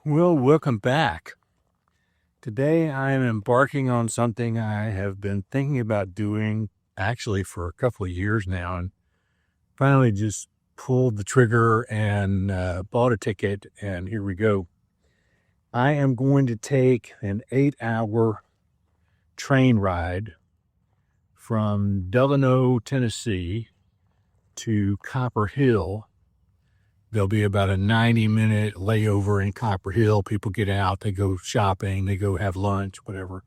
Well, welcome back. Today I am embarking on something I have been thinking about doing actually for a couple of years now, and finally just pulled the trigger and bought a ticket, and here we go. I am going to take an 8-hour train ride from Delano, Tennessee to Copperhill. There'll be about a 90-minute layover in Copperhill. People get out, they go shopping, they go have lunch, whatever,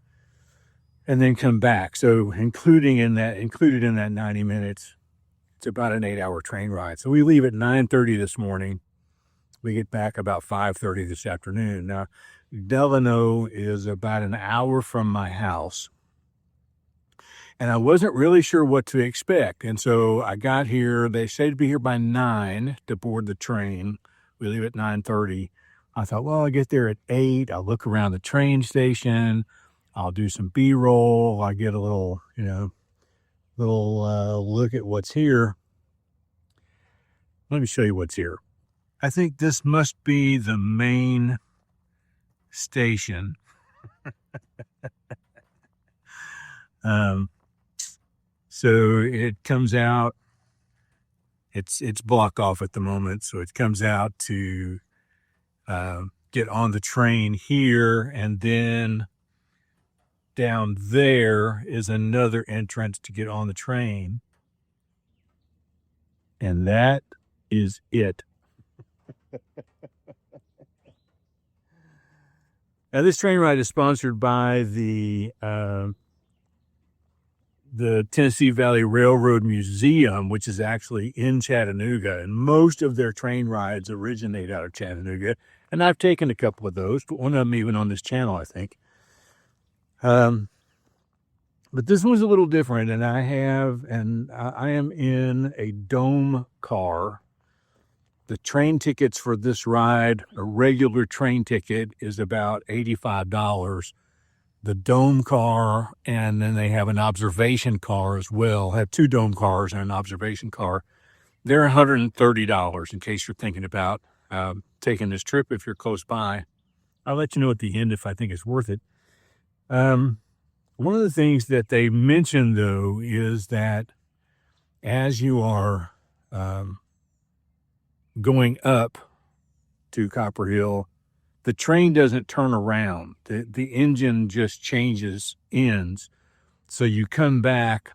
and then come back. So included in that 90 minutes, it's about an 8-hour train ride. So we leave at 9:30 this morning. We get back about 5:30 this afternoon. Now, Delano is about an hour from my house, and I wasn't really sure what to expect. And so I got here. They said to be here by 9 to board the train. We leave at 9:30. I thought, well, I'll get there at 8. I'll look around the train station. I'll do some B-roll. I'll get a little look at what's here. Let me show you what's here. I think this must be the main station. So it comes out, it's blocked off at the moment. So it comes out to get on the train here, and then down there is another entrance to get on the train. And that is it. Now, this train ride is sponsored by the Tennessee Valley Railroad Museum, which is actually in Chattanooga, and most of their train rides originate out of Chattanooga. And I've taken a couple of those, but one of them even on this channel, I think. But this one's a little different, and I am in a dome car. The train tickets for this ride, a regular train ticket, is about $85. The dome car, and then they have an observation car as well. Have two dome cars and an observation car. They're $130 in case you're thinking about taking this trip if you're close by. I'll let you know at the end if I think it's worth it. One of the things that they mentioned, though, is that as you are going up to Copperhill, the train doesn't turn around. The engine just changes ends. So you come back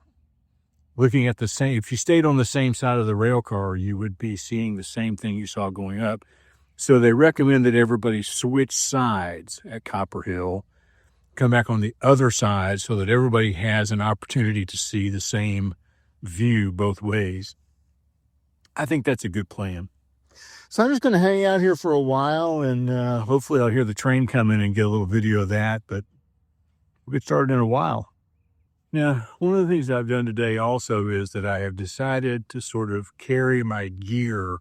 looking at the same. If you stayed on the same side of the rail car, you would be seeing the same thing you saw going up. So they recommend that everybody switch sides at Copperhill, come back on the other side so that everybody has an opportunity to see the same view both ways. I think that's a good plan. So I'm just going to hang out here for a while, and hopefully I'll hear the train come in and get a little video of that, but we'll get started in a while. Now, one of the things I've done today also is that I have decided to sort of carry my gear,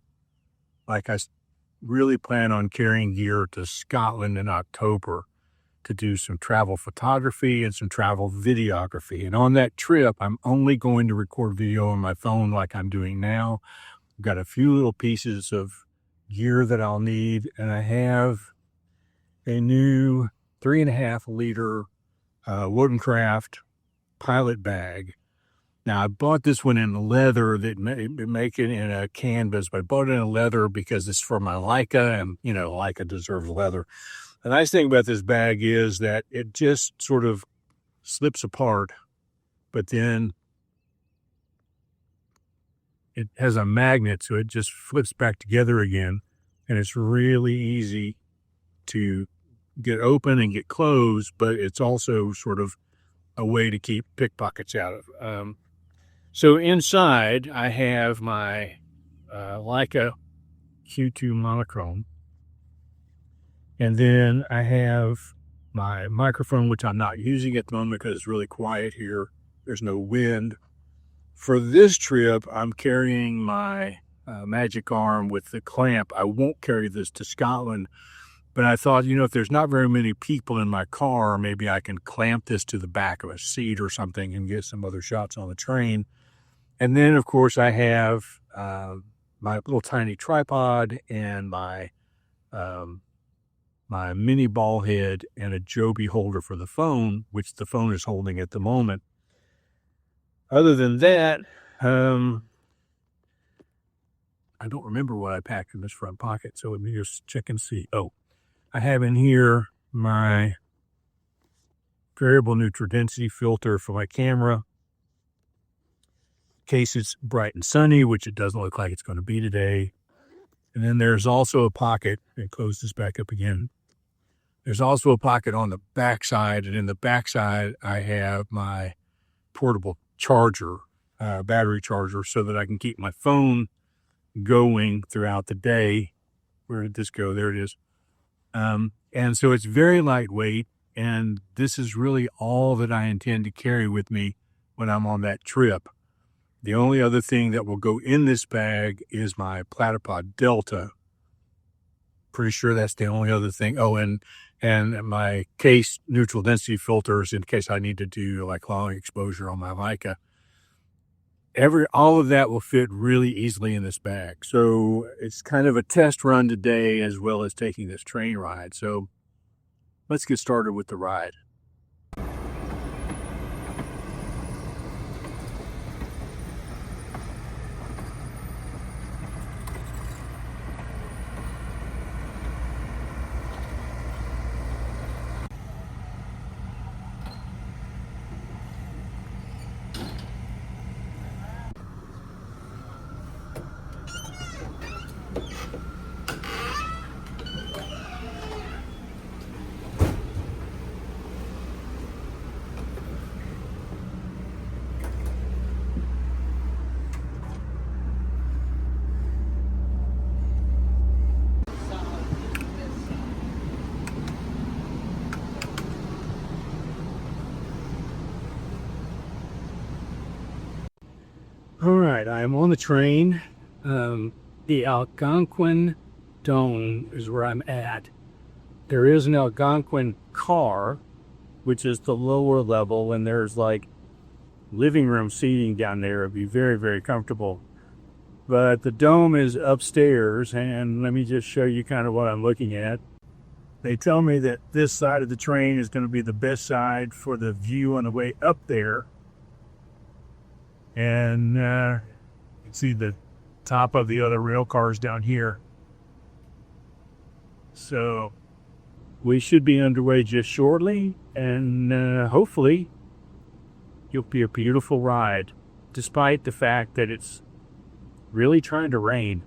like I really plan on carrying gear to Scotland in October to do some travel photography and some travel videography. And on that trip, I'm only going to record video on my phone like I'm doing now. I've got a few little pieces of gear that I'll need, and I have a new 3.5 liter Wodencraft pilot bag. Now, I bought this one in leather. That make it in a canvas, but I bought it in leather because it's for my Leica, and Leica deserves leather. The nice thing about this bag is that it just sort of slips apart, but then it has a magnet, so it just flips back together again, and it's really easy to get open and get closed, but it's also sort of a way to keep pickpockets out of. So inside, I have my Leica Q2 monochrome, and then I have my microphone, which I'm not using at the moment because it's really quiet here. There's no wind. For this trip, I'm carrying my magic arm with the clamp. I won't carry this to Scotland, but I thought, if there's not very many people in my car, maybe I can clamp this to the back of a seat or something and get some other shots on the train. And then, of course, I have my little tiny tripod and my my mini ball head, and a Joby holder for the phone, which the phone is holding at the moment. Other than that, I don't remember what I packed in this front pocket, so let me just check and see. Oh, I have in here my variable neutral density filter for my camera, in case it's bright and sunny, which it doesn't look like it's going to be today. And then there's also a pocket, and close this back up again. There's also a pocket on the backside, and in the backside, I have my portable charger, battery charger, so that I can keep my phone going throughout the day. Where did this go? There it is. And so it's very lightweight, and this is really all that I intend to carry with me when I'm on that trip. The only other thing that will go in this bag is my Platypod Delta. Pretty sure that's the only other thing. Oh, and my case neutral density filters in case I need to do like long exposure on my Leica. All of that will fit really easily in this bag. So it's kind of a test run today as well as taking this train ride. So let's get started with the ride. All right, I am on the train. The Algonquin Dome is where I'm at. There is an Algonquin car, which is the lower level, and there's like living room seating down there. It'd be very, very comfortable. But the dome is upstairs, and let me just show you kind of what I'm looking at. They tell me that this side of the train is going to be the best side for the view on the way up there. And you can see the top of the other rail cars down here. So we should be underway just shortly, and hopefully it'll be a beautiful ride, despite the fact that it's really trying to rain.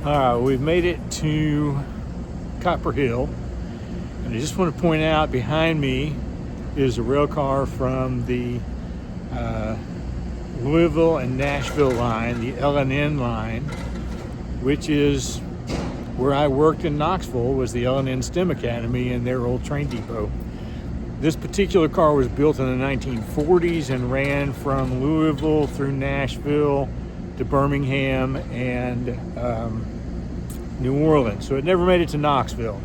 We've made it to Copperhill, and I just want to point out behind me is a rail car from the Louisville and Nashville line, the L&N line, which is where I worked in Knoxville, was the L&N STEM Academy and their old train depot. This particular car was built in the 1940s and ran from Louisville through Nashville to Birmingham and New Orleans. So it never made it to Knoxville.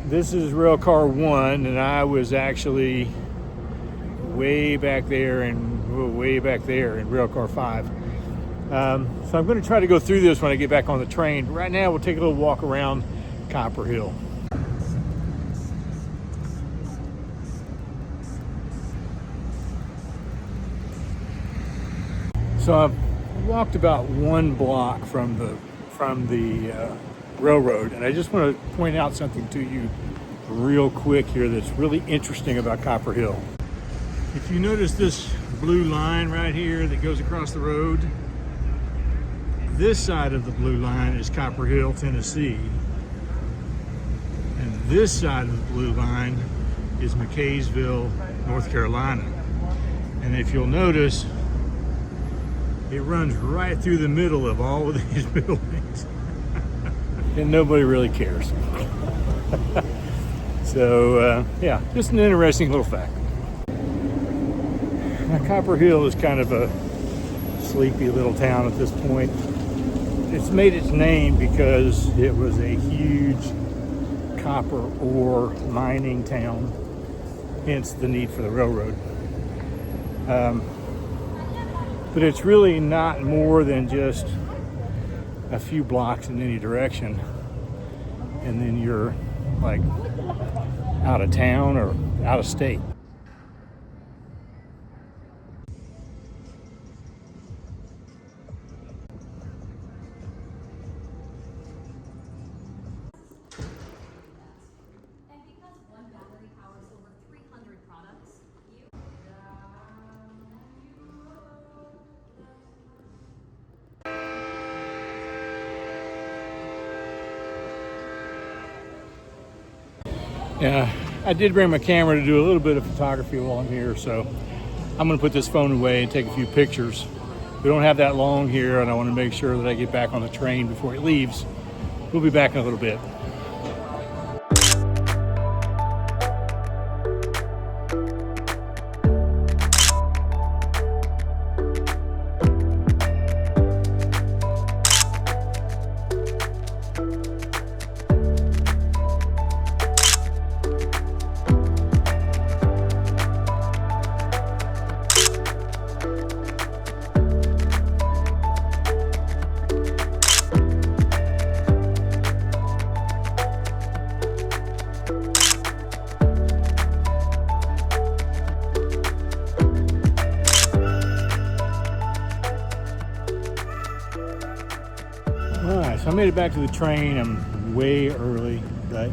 This is rail car 1, and I was actually way back there in rail car 5. So I'm going to try to go through this when I get back on the train. But right now we'll take a little walk around Copperhill. So I've walked about 1 block from the railroad, and I just want to point out something to you real quick here that's really interesting about Copperhill. If you notice this blue line right here that goes across the road, this side of the blue line is Copperhill, Tennessee, and this side of the blue line is McKaysville, North Carolina. And if you'll notice, it runs right through the middle of all of these buildings. And nobody really cares. So, yeah, just an interesting little fact. Now, Copperhill is kind of a sleepy little town at this point. It's made its name because it was a huge copper ore mining town, hence the need for the railroad. But it's really not more than just a few blocks in any direction, and then you're like out of town or out of state. Yeah, I did bring my camera to do a little bit of photography while I'm here, so I'm going to put this phone away and take a few pictures. We don't have that long here, and I want to make sure that I get back on the train before it leaves. We'll be back in a little bit. So I made it back to the train. I'm way early, but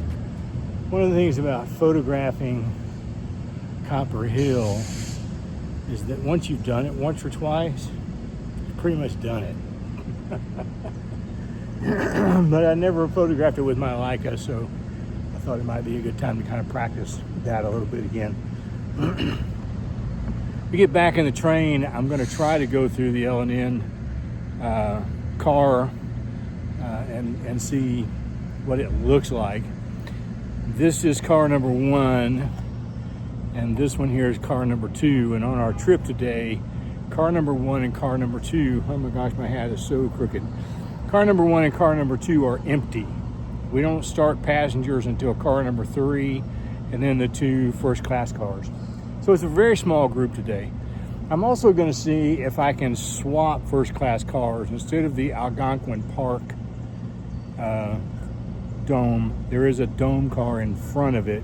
one of the things about photographing Copperhill is that once you've done it once or twice, you've pretty much done it. But I never photographed it with my Leica, so I thought it might be a good time to kind of practice that a little bit again. We get back in the train, I'm going to try to go through the L&N car and see what it looks like. This is car number 1, and this one here is car number 2. And on our trip today, car number 1 and car number 2, oh my gosh, my hat is so crooked. Car number 1 and car number 2 are empty. We don't start passengers until car number 3, and then the 2 first class cars. So it's a very small group today. I'm also going to see if I can swap first class cars. Instead of the Algonquin Park dome, there is a dome car in front of it,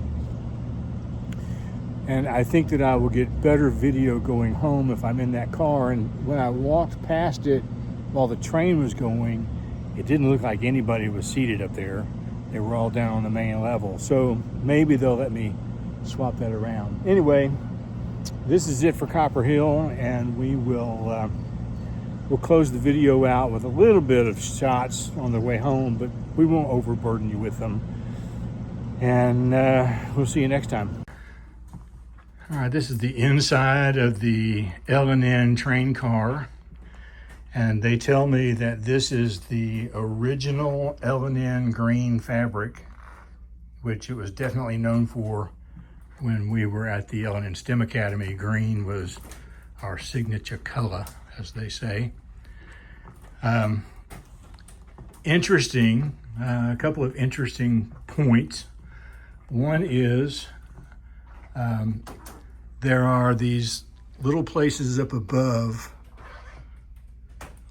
and I think that I will get better video going home if I'm in that car. And when I walked past it while the train was going, it didn't look like anybody was seated up there. They were all down on the main level, so maybe they'll let me swap that around. Anyway, this is it for Copperhill, and we will We'll close the video out with a little bit of shots on the way home, but we won't overburden you with them. And we'll see you next time. All right, this is the inside of the L&N train car. And they tell me that this is the original L&N green fabric, which it was definitely known for when we were at the L&N STEM Academy. Green was our signature color, as they say. Interesting, a couple of interesting points. One is there are these little places up above,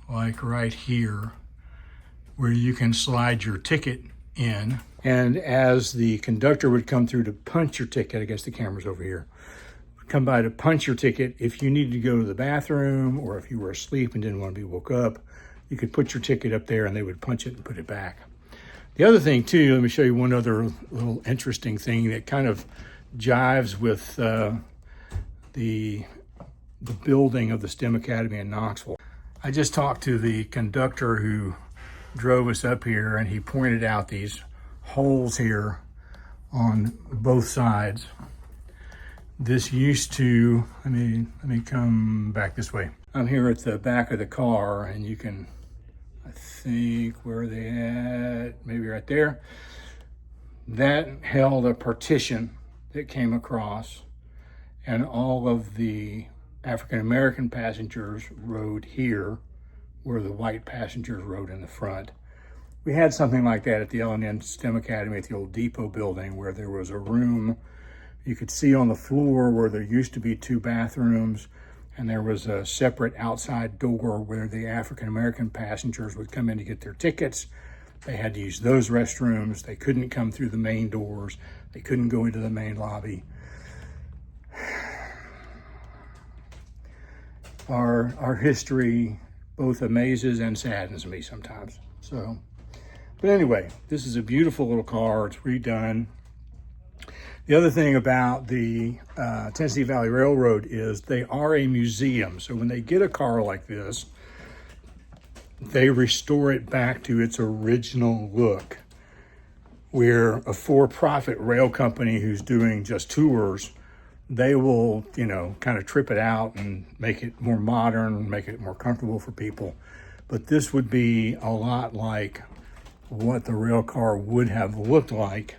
like right here, where you can slide your ticket in. And as the conductor would come through to punch your ticket, I guess the camera's over here, come by to punch your ticket, if you needed to go to the bathroom or if you were asleep and didn't want to be woke up, you could put your ticket up there and they would punch it and put it back. The other thing too, let me show you one other little interesting thing that kind of jives with the building of the STEM Academy in Knoxville. I just talked to the conductor who drove us up here, and he pointed out these holes here on both sides. This used to, let me come back this way. I'm here at the back of the car, and you can, I think, where are they at? Maybe right there. That held a partition that came across, and all of the African-American passengers rode here, where the white passengers rode in the front. We had something like that at the L&N STEM Academy at the old depot building, where there was a room you could see on the floor where there used to be 2 bathrooms, and there was a separate outside door where the African-American passengers would come in to get their tickets. They had to use those restrooms. They couldn't come through the main doors. They couldn't go into the main lobby. Our history both amazes and saddens me sometimes. So, but anyway, this is a beautiful little car. It's redone. The other thing about the Tennessee Valley Railroad is they are a museum. So when they get a car like this, they restore it back to its original look. Where a for-profit rail company who's doing just tours, they will, you know, kind of trip it out and make it more modern, make it more comfortable for people. But this would be a lot like what the rail car would have looked like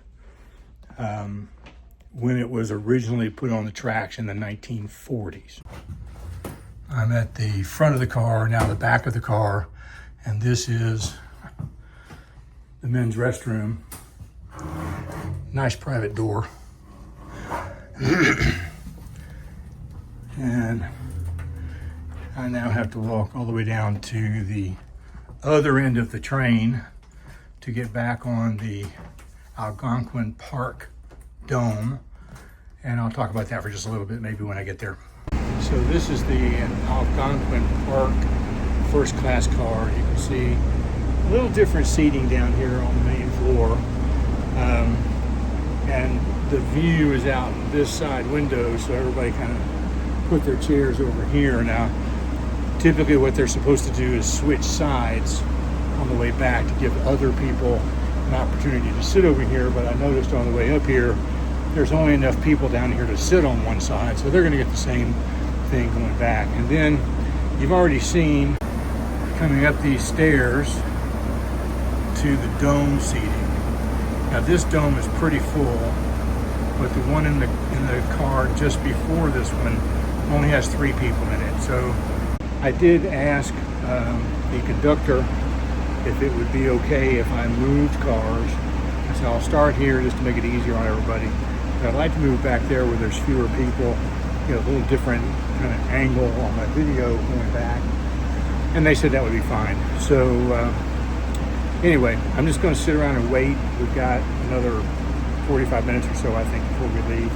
when it was originally put on the tracks in the 1940s. I'm at the front of the car, now the back of the car, and this is the men's restroom. Nice private door. And I now have to walk all the way down to the other end of the train to get back on the Algonquin Park Dome. And I'll talk about that for just a little bit, maybe when I get there. So this is the Algonquin Park first class car. You can see a little different seating down here on the main floor. And the view is out this side window, so everybody kind of put their chairs over here. Now, typically what they're supposed to do is switch sides on the way back to give other people an opportunity to sit over here, but I noticed on the way up here, there's only enough people down here to sit on one side, so they're gonna get the same thing going back. And then you've already seen coming up these stairs to the dome seating. Now this dome is pretty full, but the one in the car just before this one only has 3 people in it. So I did ask the conductor if it would be okay if I moved cars. I said I'll start here just to make it easier on everybody. But I'd like to move back there where there's fewer people, you know, a little different kind of angle on my video going back. And they said that would be fine. So anyway, I'm just going to sit around and wait. We've got another 45 minutes or so, I think, before we leave.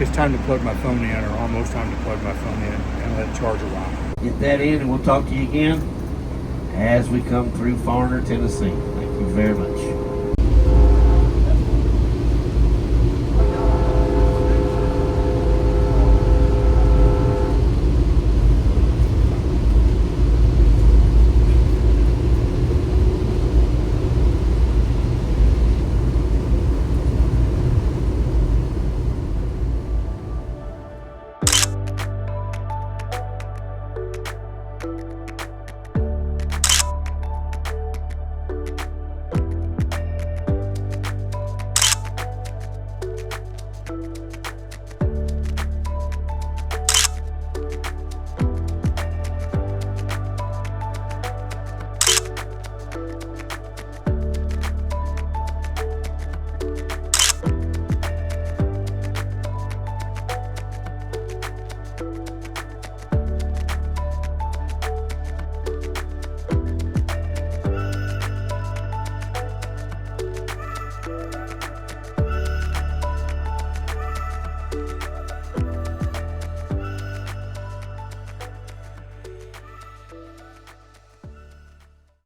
It's time to plug my phone in, or almost time to plug my phone in and let it charge a while. Get that in and we'll talk to you again as we come through Farner, Tennessee. Thank you very much.